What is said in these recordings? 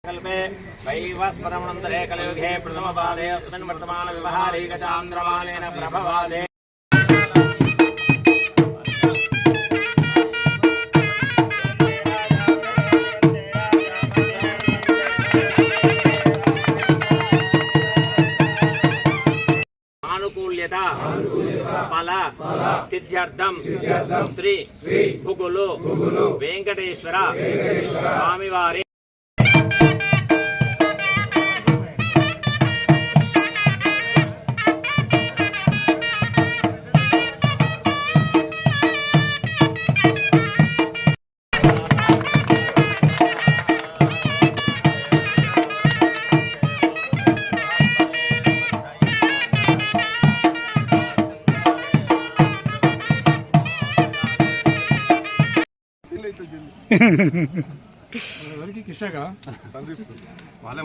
कल्पे वैवस्पतमनन्तरे कलियुगे प्रथमपादे अस्मिन् वर्तमान व्यवहारिकचान्द्रमानेन प्रभवादे फल सिद्ध्यर्थम श्री भुगुलु वेंकटेश्वर स्वामी वारी किस्सा का संदीप वाले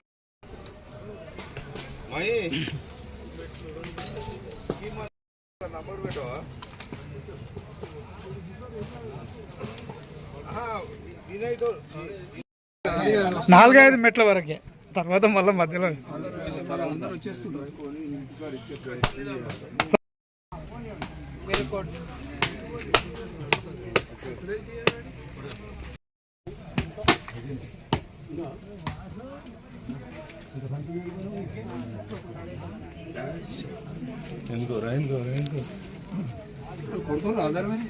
भाई नंबर बेटो నాలుగైదు మెట్ల వరకే తర్వాత మళ్ళీ మధ్యలో అందరూ వచ్చేస్తున్నారు కొడుతున్నారు అందరు మరి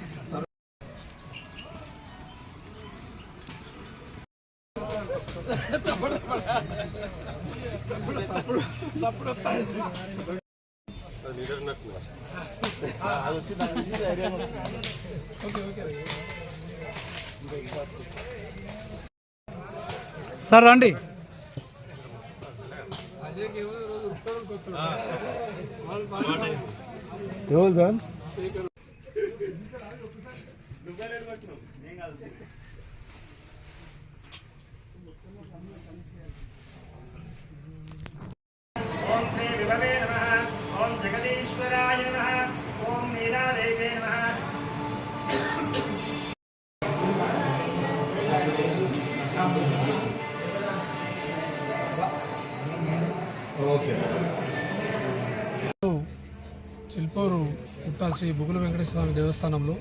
సార్ రండి. ओम श्री विभवे नमः, ओम जगदीश्वराय नमः, ओम नीलादेवे नमः। చిల్పూరు పుట్ట శ్రీ బుగుల వెంకటేశ్వర స్వామి దేవస్థానంలో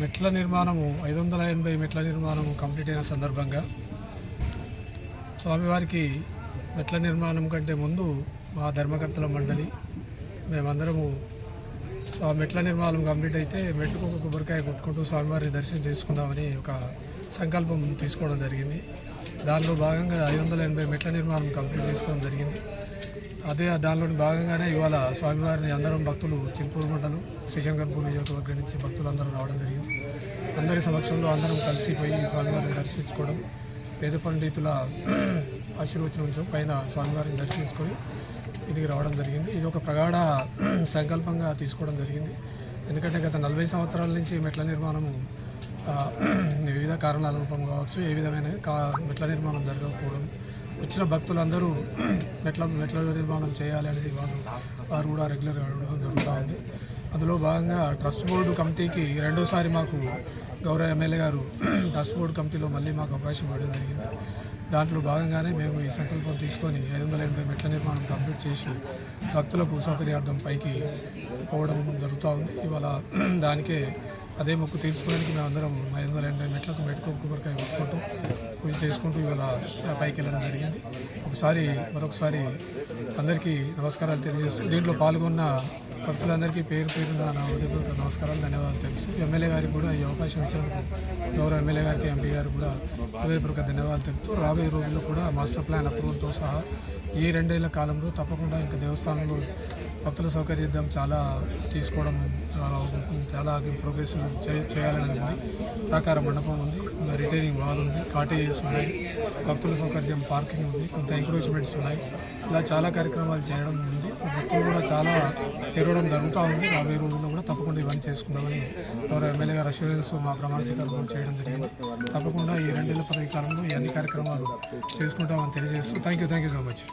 మెట్ల నిర్మాణము 580 మెట్ల నిర్మాణము కంప్లీట్ అయిన సందర్భంగా స్వామివారికి మెట్ల నిర్మాణం కంటే ముందు మా ధర్మకర్తల మండలి మేమందరము మెట్ల నిర్మాణం కంప్లీట్ అయితే మెట్టుకు ఒక కొబ్బరికాయ కొట్టుకుంటూ స్వామివారిని దర్శనం చేసుకుందామని ఒక సంకల్పం తీసుకోవడం జరిగింది. దానిలో భాగంగా 580 మెట్ల నిర్మాణం కంప్లీట్ చేసుకోవడం జరిగింది. దానిలోని భాగంగానే ఇవాళ స్వామివారిని అందరం భక్తులు చిల్పూరు మండలం శ్రీశంకర్పూర్ నియోజకవర్గం నుంచి భక్తులు అందరూ రావడం జరిగింది. అందరి సమక్షంలో అందరం కలిసిపోయి స్వామివారిని దర్శించుకోవడం, పేద పండితుల ఆశీర్వచనం పైన స్వామివారిని దర్శించుకొని ఇదికి రావడం జరిగింది. ఇది ఒక ప్రగాఢ సంకల్పంగా తీసుకోవడం జరిగింది. ఎందుకంటే గత 40 సంవత్సరాల నుంచి మెట్ల నిర్మాణము వివిధ కారణాల రూపం కావచ్చు, ఏ విధమైన మెట్ల నిర్మాణం జరగకపోవడం, వచ్చిన భక్తులందరూ మెట్ల నిర్మాణం చేయాలి అనేది వారు కూడా రెగ్యులర్గా అడగడం జరుగుతూ ఉంది. అందులో భాగంగా ట్రస్ట్ బోర్డు కమిటీకి రెండోసారి మాకు గౌరవ ఎమ్మెల్యే గారు ట్రస్ట్ బోర్డు కమిటీలో మళ్ళీ మాకు అవకాశం ఇవ్వడం జరిగింది. దాంట్లో భాగంగానే మేము ఈ సంకల్పం తీసుకొని 580 మెట్ల నిర్మాణం కంప్లీట్ చేసి భక్తులకు సౌకర్యార్థం పైకి పోవడం జరుగుతూ ఉంది. ఇవాళ దానికే అదే మొక్కు తీర్చుకోవడానికి మేమందరం 580 మెట్లకు కొబ్బరికాయ కొట్టుకుంటూ పూజ చేసుకుంటూ ఇవాళ పైకి వెళ్ళడం జరిగింది. మరొకసారి అందరికీ నమస్కారాలు తెలియజేస్తూ దీంట్లో పాల్గొన్న భక్తులందరికీ పేరు పేరున నా హృదయపూర్వక నమస్కారాలు, ధన్యవాదాలు తెలుస్తూ ఎమ్మెల్యే గారికి కూడా ఈ అవకాశం ఇచ్చినందుకు గౌరవ ఎమ్మెల్యే గారికి, ఎంపీ గారు కూడా హృదయపూర్వక ధన్యవాదాలు తెలుపుతూ రాబోయే రోజుల్లో కూడా మాస్టర్ ప్లాన్ అప్రూవల్తో సహా ఈ 2 ఏళ్ల కాలంలో తప్పకుండా ఇంకా దేవస్థానంలో భక్తుల సౌకర్యార్థం చాలా తీసుకోవడం, చాలా ప్రోగ్రెస్ చేయాలని ఉంది. ప్రాకార మండపం ఉంది, రిటైనింగ్ వాల్ ఉంది, కాటేజెస్ ఉన్నాయి, భక్తుల సౌకర్యం పార్కింగ్ ఉంది, కొంత ఎంకరేజ్మెంట్స్ ఉన్నాయి. ఇలా చాలా కార్యక్రమాలు చేయడం ఉంది. భక్తులు కూడా చాలా పెరగడం జరుగుతూ ఉంది. రాబోయే రోజుల్లో కూడా తప్పకుండా ఇవన్నీ చేసుకుందామని గౌరవ ఎమ్మెల్యే గారు అష్యూరెన్స్ మా ప్రమాణ స్వీకారం చేయడం జరిగింది. తప్పకుండా ఈ 2 ఏళ్ల పదవి కాలంలో ఈ అన్ని కార్యక్రమాలు చేసుకుంటామని తెలియజేస్తూ థ్యాంక్ యూ సో మచ్.